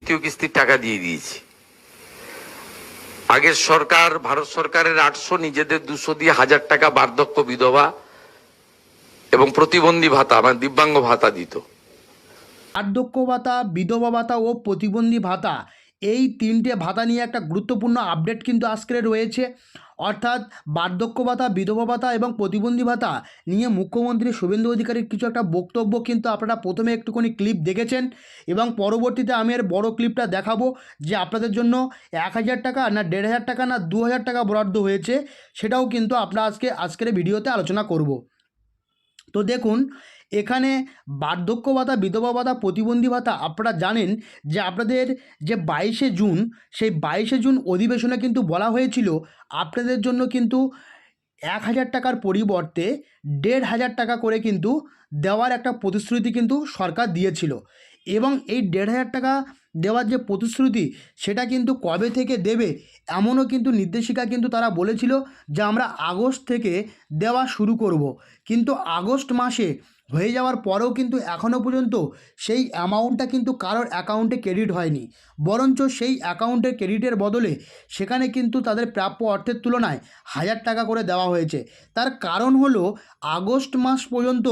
দ্বিতীয় কিস্তির টাকা দিয়ে দিয়েছি। আগের সরকার, ভারত সরকারের 800, নিজেদের 200 দিয়ে 1000 টাকা বার্ধক্য বিধবা এবং প্রতিবন্ধী ভাতা, মানে দিব্যাঙ্গ ভাতা দিত। বার্ধক্য ভাতা, বিধবা ভাতা ও প্রতিবন্ধী ভাতা, এই তিনটে ভাতা নিয়ে একটা গুরুত্বপূর্ণ আপডেট কিন্তু আজকে রয়েছে। অর্থাৎ বার্ধক্য ভাতা, বিধবা ভাতা এবং প্রতিবন্ধী ভাতা নিয়ে মুখ্যমন্ত্রী শুভেন্দু অধিকারীর কিছু একটা বক্তব্য কিন্তু আপনারা প্রথমে একটুখানি ক্লিপ দেখেছেন এবং পরবর্তীতে আমি এর বড় ক্লিপটা দেখাবো যে আপনাদের জন্য 1000 টাকা না 1500 টাকা না 2000 টাকা বরাদ্দ হয়েছে, সেটাও কিন্তু আমরা আজকের ভিডিওতে আলোচনা করব। তো দেখুন, এখানে বার্ধক্য ভাতা, বিধবা ভাতা, প্রতিবন্ধী ভাতা আপনারা জানেন যে আপনাদের যে 22শে জুন, সেই 22শে জুন অধিবেশনে কিন্তু বলা হয়েছিল আপনাদের জন্য কিন্তু 1000 টাকার পরিবর্তে 1500 টাকা করে কিন্তু দেওয়ার একটা প্রতিশ্রুতি কিন্তু সরকার দিয়েছিল। এবং এই 1500 টাকা দেওয়ার যে প্রতিশ্রুতি, সেটা কিন্তু কবে থেকে দেবে এমনও কিন্তু নির্দেশিকা কিন্তু তারা বলেছিল যে আমরা আগস্ট থেকে দেওয়া শুরু করব। কিন্তু আগস্ট মাসে হয়ে যাওয়ার পরেও কিন্তু এখনও পর্যন্ত সেই অ্যামাউন্টটা কিন্তু কারোর অ্যাকাউন্টে ক্রেডিট হয়নি, বরঞ্চ সেই অ্যাকাউন্টের ক্রেডিটের বদলে সেখানে কিন্তু তাদের প্রাপ্য অর্থের তুলনায় 1000 টাকা করে দেওয়া হয়েছে। তার কারণ হলো আগস্ট মাস পর্যন্ত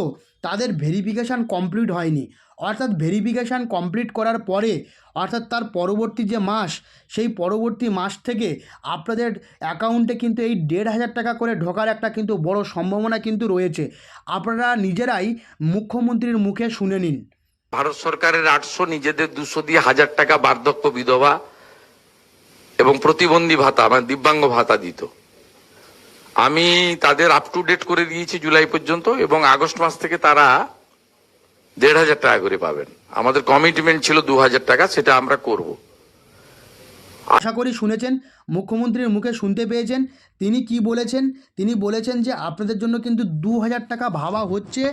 তাদের ভেরিফিকেশান কমপ্লিট হয়নি। অর্থাৎ ভেরিফিকেশান কমপ্লিট করার পরে, অর্থাৎ তার পরবর্তী যে মাস, সেই পরবর্তী মাস থেকে আপনাদের অ্যাকাউন্টে কিন্তু এই 1500 টাকা করে ঢোকার একটা কিন্তু বড় সম্ভাবনা কিন্তু রয়েছে। আপনারা নিজেরাই মুখ্যমন্ত্রীর মুখে শুনে নিন। ভারত সরকারের 800, নিজেদের 200 দিয়ে 1000 টাকা বার্ধক্য বিধবা এবং প্রতিবন্ধী ভাতা, মানে দিব্যাঙ্গ ভাতা দিত। আমি তাদের আপ টু ডেট করে দিয়েছি জুলাই পর্যন্ত, এবং আগস্ট মাস থেকে তারা 1500 টাকা করে পাবেন। আমাদের কমিটমেন্ট ছিল 2000 টাকা, সেটা আমরা করব। আশা করি শুনেছেন, মুখ্যমন্ত্রীর মুখে শুনতে পেয়েছেন। তিনি কি বলেছেন? তিনি বলেছেন যে আপনাদের জন্য কিন্তু 2000 টাকা ভাবা হচ্ছে,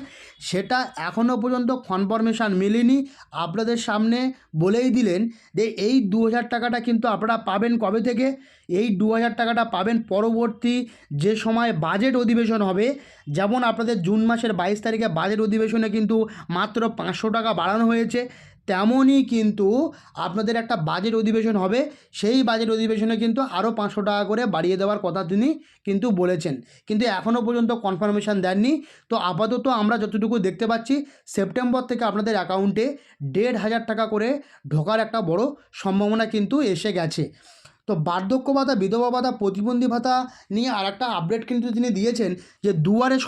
সেটা এখনও পর্যন্ত কনফার্মেশান মেলেনি। আপনাদের সামনে বলেই দিলেন যে এই 2000 টাকাটা কিন্তু আপনারা পাবেন কবে থেকে? এই 2000 টাকাটা পাবেন পরবর্তী যে সময় বাজেট অধিবেশন হবে। যেমন আপনাদের জুন মাসের 22 তারিখে বাজেট অধিবেশনে কিন্তু মাত্র 500 টাকা বাড়ানো হয়েছে, তেমনই কিন্তু আপনাদের একটা বাজেট অধিবেশন হবে। সেই বাজেট অধিবেশনে কিন্তু আরও 500 টাকা করে বাড়িয়ে দেওয়ার কথা তিনি কিন্তু বলেছেন, কিন্তু এখনও পর্যন্ত কনফার্মেশান দেননি। তো আপাতত আমরা যতটুকু দেখতে পাচ্ছি, সেপ্টেম্বর থেকে আপনাদের অ্যাকাউন্টে 1500 টাকা করে ঢোকার একটা বড় সম্ভাবনা কিন্তু এসে গেছে। তো বার্ধক্য ভাতা, বিধবা ভাতা, প্রতিবন্ধী ভাতা নিয়ে আর একটা আপডেট কিন্তু তিনি দিয়েছেন যে দুয়ারে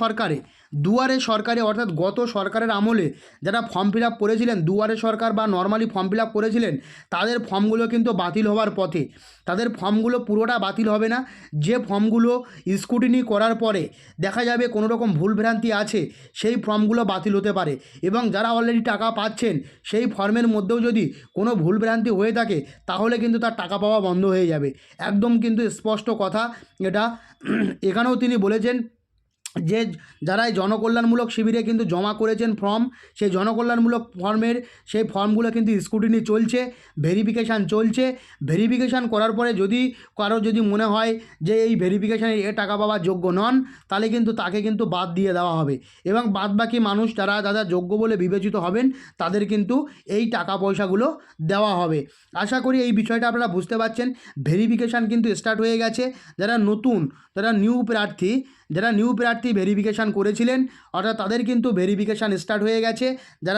সরকারে অর্থাৎ গত সরকারের আমলে যারা ফর্ম ফিল আপ করেছিলেন, দুয়ারে সরকার বা নর্মালি ফর্ম ফিল আপ করেছিলেন, তাদের ফর্মগুলো কিন্তু বাতিল হওয়ার পথে। তাদের ফর্মগুলো পুরোটা বাতিল হবে না। যে ফর্মগুলো স্ক্রুটিনি করার পরে দেখা যাবে কোনো রকম ভুলভ্রান্তি আছে, সেই ফর্মগুলো বাতিল হতে পারে। এবং যারা অলরেডি টাকা পাচ্ছেন, সেই ফর্মের মধ্যেও যদি কোনো ভুলভ্রান্তি হয়ে থাকে, তাহলে কিন্তু তার টাকা পাওয়া বন্ধ হয়ে যাবে। একদম কিন্তু স্পষ্ট কথা এটা। এখানেও তিনি বলেছেন যে যারা এই জনকল্যাণমূলক শিবিরে কিন্তু জমা করেছেন ফর্ম, সেই জনকল্যাণমূলক ফর্মের সেই ফর্মগুলো কিন্তু স্ক্রুটিনি চলছে, ভেরিফিকেশান চলছে। ভেরিফিকেশান করার পরে যদি কারো যদি মনে হয় যে এই ভেরিফিকেশানে টাকা পাওয়ার যোগ্য নন, তাহলে কিন্তু তাকে কিন্তু বাদ দিয়ে দেওয়া হবে। এবং বাদবাকি মানুষ যারা যোগ্য বলে বিবেচিত হবেন, তাদের কিন্তু এই টাকা পয়সাগুলো দেওয়া হবে। আশা করি এই বিষয়টা আপনারা বুঝতে পারছেন। ভেরিফিকেশান কিন্তু স্টার্ট হয়ে গেছে। যারা নতুন, যারা নিউ প্রার্থী ভেরিফিকেশান করেছিলেন, অর্থাৎ তাদের কিন্তু ভেরিফিকেশান স্টার্ট হয়ে গেছে।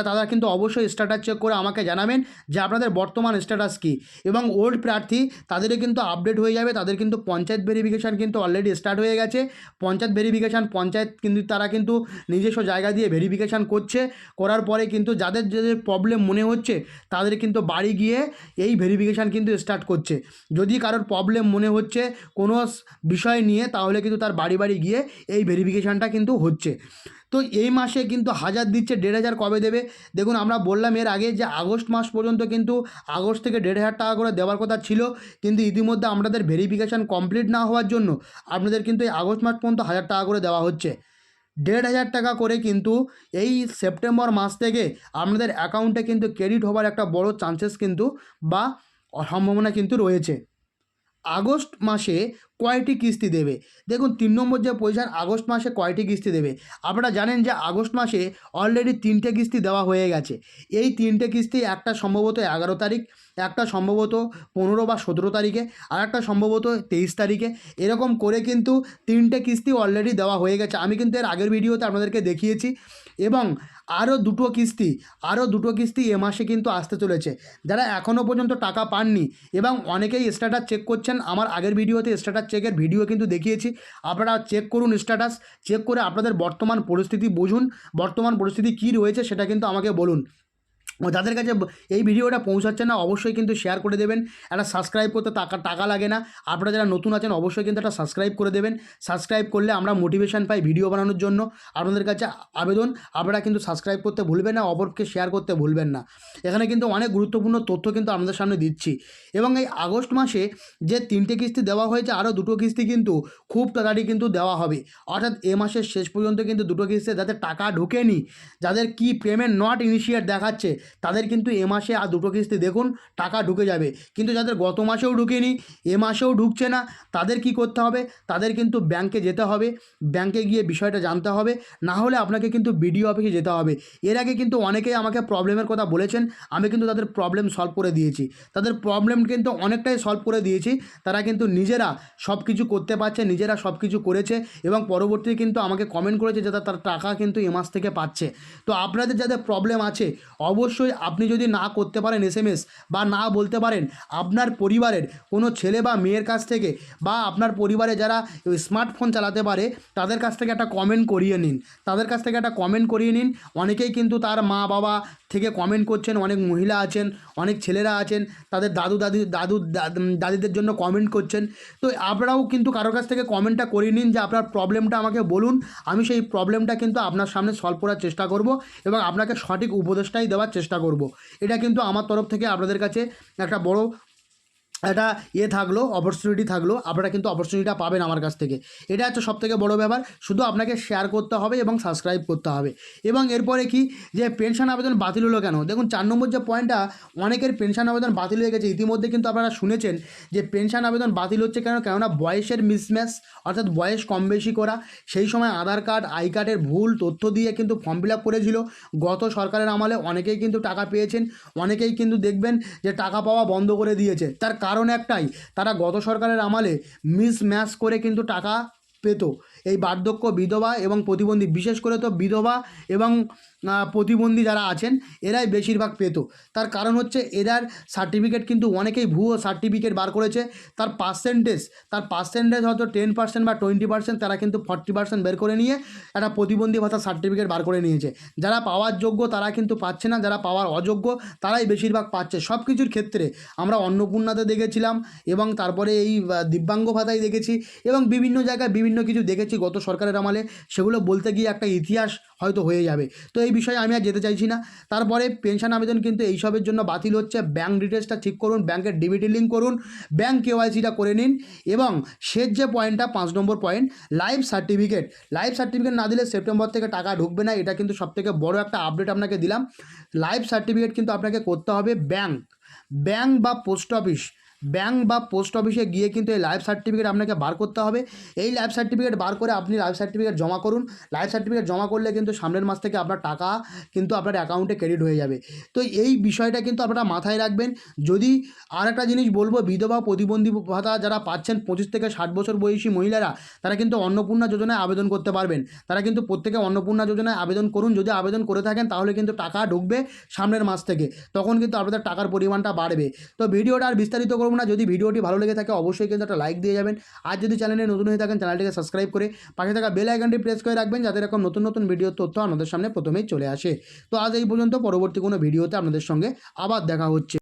তারা কিন্তু অবশ্যই স্ট্যাটাস চেক করে আমাকে জানাবেন যে আপনাদের বর্তমান স্ট্যাটাস কী। এবং ওল্ড প্রার্থী তাদেরও কিন্তু আপডেট হয়ে যাবে। তাদের কিন্তু পঞ্চায়েত ভেরিফিকেশান কিন্তু অলরেডি স্টার্ট হয়ে গেছে। পঞ্চায়েত কিন্তু তারা কিন্তু নিজস্ব জায়গা দিয়ে ভেরিফিকেশান করছে। করার পরে কিন্তু যাদের প্রবলেম মনে হচ্ছে, তাদের কিন্তু বাড়ি গিয়ে এই ভেরিফিকেশান কিন্তু স্টার্ট করছে। যদি কারোর প্রবলেম মনে হচ্ছে কোনো বিষয় নিয়ে, তাহলে কিন্তু তার বাড়ি গিয়ে এই ভেরিফিকেশানটা কিন্তু হচ্ছে। তো এই মাসে কিন্তু 1000 দিচ্ছে, 1500 কবে দেবে? দেখুন, আমরা বললাম এর আগে যে আগস্ট মাস পর্যন্ত কিন্তু আগস্ট থেকে 1500 টাকা করে দেওয়ার কথা ছিল, কিন্তু ইতিমধ্যে আপনাদের ভেরিফিকেশান কমপ্লিট না হওয়ার জন্য আপনাদের কিন্তু এই আগস্ট মাস পর্যন্ত 1000 টাকা করে দেওয়া হচ্ছে। 1500 টাকা করে কিন্তু এই সেপ্টেম্বর মাস থেকে আপনাদের অ্যাকাউন্টে কিন্তু ক্রেডিট হওয়ার একটা বড় চান্সেস কিন্তু বা সম্ভাবনা কিন্তু রয়েছে। আগস্ট মাসে কয়টি কিস্তি দেবে। দেখুন 3 নম্বর যে পজিশন, আগস্ট মাসে কয়টি কিস্তি দেবে। আপনারা জানেন যে আগস্ট মাসে অলরেডি 3টে কিস্তি দেওয়া হয়ে গেছে। এই 3টে কিস্তি, একটা সম্ভবত 11 তারিখ, একটা সম্ভবত 15 বা 17 তারিখে, আর একটা সম্ভবত 23 তারিখে। এরকম করে কিন্তু 3টে কিস্তি অলরেডি দেওয়া হয়ে গেছে। আমি কিন্তু এর আগের ভিডিওতে আপনাদেরকে দেখিয়েছি। এবং আরও দুটো কিস্তি এ মাসে কিন্তু আসতে চলেছে। যারা এখনও পর্যন্ত টাকা পাননি, এবং অনেকেই স্ট্যাটাস চেক করছেন, আমার আগের ভিডিওতে স্ট্যাটাস চেকের ভিডিও কিন্তু দেখিয়েছি। আপনারা চেক করুন, স্ট্যাটাস চেক করে আপনাদের বর্তমান পরিস্থিতি বুঝুন, বর্তমান পরিস্থিতি কী রয়েছে সেটা কিন্তু আমাকে বলুন। ও যাদের কাছে এই ভিডিওটা পৌঁছাচ্ছে না, অবশ্যই কিন্তু শেয়ার করে দেবেন। একটা সাবস্ক্রাইব করতে টাকা লাগে না। আপনারা যারা নতুন আছেন অবশ্যই কিন্তু একটা সাবস্ক্রাইব করে দেবেন। সাবস্ক্রাইব করলে আমরা মোটিভেশন পাই ভিডিও বানানোর জন্য। আপনাদের কাছে আবেদন, আপনারা কিন্তু সাবস্ক্রাইব করতে ভুলবেন না, অপরকে শেয়ার করতে ভুলবেন না। এখানে কিন্তু অনেক গুরুত্বপূর্ণ তথ্য কিন্তু আপনাদের সামনে দিচ্ছি। এবং এই আগস্ট মাসে যে 3টে কিস্তি দেওয়া হয়েছে, আরও 2টো কিস্তি কিন্তু খুব তাড়াতাড়ি কিন্তু দেওয়া হবে। অর্থাৎ এ মাসের শেষ পর্যন্ত কিন্তু 2টো কিস্তি, যাদের টাকা ঢোকেনি, যাদের কি পেমেন্ট নট ইনিশিয়েট দেখাচ্ছে, তাদের কিন্তু এ মাসে আর 2টো কিস্তি দেখুন টাকা ঢুকে যাবে। কিন্তু যাদের গত মাসেও ঢুকেনি, এ মাসেও ঢুকছে না, তাদের কি করতে হবে, তাদের কিন্তু ব্যাংকে যেতে হবে। ব্যাংকে গিয়ে বিষয়টা জানতে হবে, না হলে আপনাকে কিন্তু বিডিও অফিসে যেতে হবে। এর আগে কিন্তু অনেকেই আমাকে প্রবলেমের কথা বলেছেন, আমি কিন্তু তাদের প্রবলেম সলভ করে দিয়েছি। তাদের প্রবলেম কিন্তু অনেকটাই সলভ করে দিয়েছি। তারা কিন্তু নিজেরা সব কিছু করতে পারছে, নিজেরা সব কিছু করেছে, এবং পরবর্তীতে কিন্তু আমাকে কমেন্ট করেছে যে তার টাকা কিন্তু এ মাস থেকে পাচ্ছে। তো আপনাদের যাদের প্রবলেম আছে, অবশ্যই আপনি যদি না করতে পারেন এসএমএস, বা না বলতে পারেন আপনার পরিবারের কোনো ছেলে বা মেয়ের কাছ থেকে, বা আপনার পরিবারে যারা স্মার্টফোন চালাতে পারে তাদের কাছ থেকে একটা কমেন্ট করিয়ে নিন। অনেকেই কিন্তু তার মা বাবা থেকে কমেন্ট করছেন, অনেক মহিলা আছেন, অনেক ছেলেরা আছেন, তাদের দাদিদের জন্য কমেন্ট করছেন। তো আপনারাও কিন্তু কারোর কাছ থেকে কমেন্টটা করিয়ে নিন যে আপনার প্রবলেমটা আমাকে বলুন, আমি সেই প্রবলেমটা কিন্তু আপনার সামনে সলভ করার চেষ্টা করব, এবং আপনাকে সঠিক উপদেশটাই দেওয়ার চেষ্টা করব। এটা কিন্তু আমার তরফ থেকে আপনাদের কাছে একটা বড় একটা থাকলো, অপরচুনিটি থাকলো। আপনারা কিন্তু অপরচুনিটিটা পাবেন আমার কাছ থেকে। এটা হচ্ছে সবথেকে বড় ব্যাপার। শুধু আপনাকে শেয়ার করতে হবে এবং সাবস্ক্রাইব করতে হবে। এবং এরপরে কি, যে পেনশন আবেদন বাতিল হলো কেন? দেখুন 4 নম্বর যে পয়েন্টটা, অনেকের পেনশন আবেদন বাতিল হয়ে গেছে। ইতিমধ্যে কিন্তু আপনারা শুনেছেন যে পেনশন আবেদন বাতিল হচ্ছে কেননা বয়সের মিসম্যাচ, অর্থাৎ বয়স কম বেশি করা। সেই সময় আধার কার্ড, আই কার্ডের ভুল তথ্য দিয়ে কিন্তু ফর্ম ফিল আপ করেছিল। গত সরকারের আমলে অনেকেই কিন্তু টাকা পেয়েছেন, অনেকেই কিন্তু দেখবেন যে টাকা পাওয়া বন্ধ করে দিয়েছে। তার কারণ একটাই, তারা গত সরকারের আমলে মিসম্যাচ করে কিন্তু টাকা পেত। এই বার্ধক্য, বিধবা এবং প্রতিবন্ধী, বিশেষ করে তো বিধবা এবং প্রতিবন্ধী যারা আছেন এরাই বেশিরভাগ পেত। তার কারণ হচ্ছে এদের সার্টিফিকেট কিন্তু অনেকেই ভুয়ো সার্টিফিকেট বার করেছে। তার পার্সেন্টেজ হয়তো 10% বা 20%, তারা কিন্তু 40% বের করে নিয়ে একটা প্রতিবন্ধী ভাতা সার্টিফিকেট বার করে নিয়েছে। যারা পাওয়ার যোগ্য তারা কিন্তু পাচ্ছে না, যারা পাওয়ার অযোগ্য তারাই বেশিরভাগ পাচ্ছে। সব কিছুর ক্ষেত্রে আমরা অন্নপূর্ণাতে দেখেছিলাম, এবং তারপরে এই দিব্যাঙ্গ ভাতায় দেখেছি, এবং বিভিন্ন জায়গায় বিভিন্ন কিছু দেখেছি গত সরকারের আমলে। সেগুলো বলতে গিয়ে একটা ইতিহাস হয়তো হয়ে যাবে। তো এই বিষয়ে আমি আর যেতে চাইছি না। তারপরে পেনশন আবেদন কিন্তু এইসবের জন্য বাতিল হচ্ছে। ব্যাঙ্ক ডিটেলসটা ঠিক করুন, ব্যাংকের ডিবিটি লিঙ্ক করুন, ব্যাঙ্ক কেওয়াইসিটা করে নিন। এবং শেষ যে পয়েন্টটা, 5 নম্বর পয়েন্ট, লাইফ সার্টিফিকেট না দিলে সেপ্টেম্বর থেকে টাকা ঢুকবে না। এটা কিন্তু সবথেকে বড় একটা আপডেট আপনাকে দিলাম। লাইফ সার্টিফিকেট কিন্তু আপনাকে করতে হবে ব্যাঙ্ক বা পোস্ট অফিসে গিয়ে কিন্তু এই লাইফ সার্টিফিকেট আপনাকে বার করতে হবে। এই লাইফ সার্টিফিকেট বার করে আপনি লাইফ সার্টিফিকেট জমা করুন। লাইফ সার্টিফিকেট জমা করলে কিন্তু সামনের মাস থেকে আপনার টাকা কিন্তু আপনার অ্যাকাউন্টে ক্রেডিট হয়ে যাবে। তো এই বিষয়টা কিন্তু আপনারা মাথায় রাখবেন। যদি আর একটা জিনিস বলবো, বিধবা প্রতিবন্ধী ভাতা যারা পাচ্ছেন 25 থেকে 60 বছর বয়সী মহিলারা, তারা কিন্তু অন্নপূর্ণা যোজনায় আবেদন করতে পারবেন। তারা কিন্তু প্রত্যেকে অন্নপূর্ণা যোজনায় আবেদন করুন। যদি আবেদন করে থাকেন তাহলে কিন্তু টাকা ঢুকবে সামনের মাস থেকে, তখন কিন্তু আপনাদের টাকার পরিমাণটা বাড়বে। তো ভিডিওটা আর বিস্তারিত করব না। যদি ভিডিওটি ভালো লেগে থাকে অবশ্যই কিন্তু একটা লাইক দিয়ে যাবেন। আর যদি চ্যানেলে নতুন হয়ে থাকেন চ্যানেলটিকে সাবস্ক্রাইব করে পাশে থাকা বেল আইকনটি প্রেস করে রাখবেন, যাতে এরকম নতুন ভিডিওর তথ্য আপনাদের সামনে প্রথমেই চলে আসে। তো আজ এই পর্যন্ত, পরবর্তী কোনো ভিডিওতে আপনাদের সঙ্গে আবার দেখা হচ্ছে।